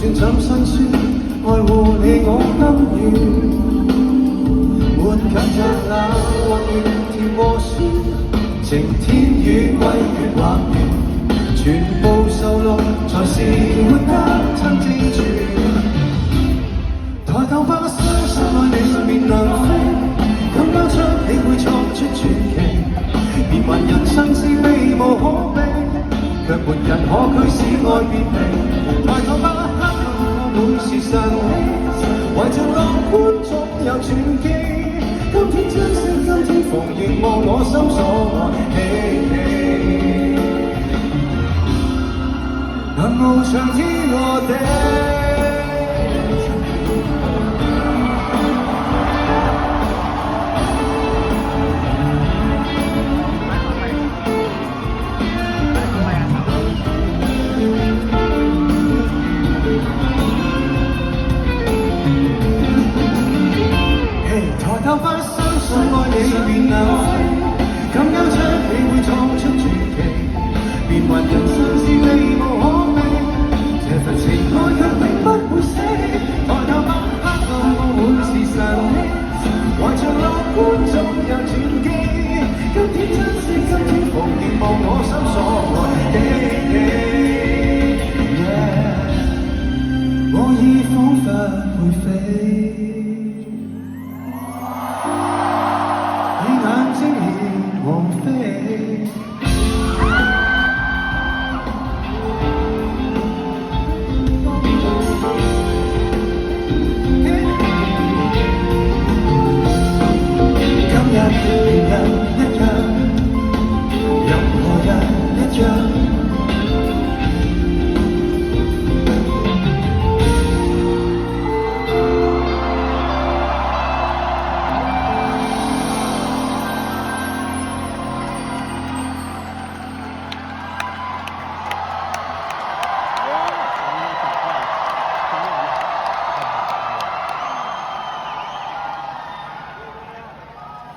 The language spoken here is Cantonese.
算怎辛酸，愛護你我甘願，沒強着那或願甜和酸，晴天與季月或圓，全部受落才是活得真正全。抬頭吧，相信愛你便能飛，敢交出你會創出傳奇。變幻人生是避無可避，卻沒人可驅使愛別離。抬頭吧，黑暗滿是神氣，懷着樂觀總有轉機。今天珍惜，今天逢凝望我心所愛，能翱翔天和地。抬頭吧，相信愛你便能飛，敢交出你會創出傳奇。變幻人生是避無可避，這份情愛卻永不會死。抬頭吧，黑暗滿是神氣，懷着樂觀總有轉機。今天珍惜，今天逢凝望我心所愛，我已彷彿會飛。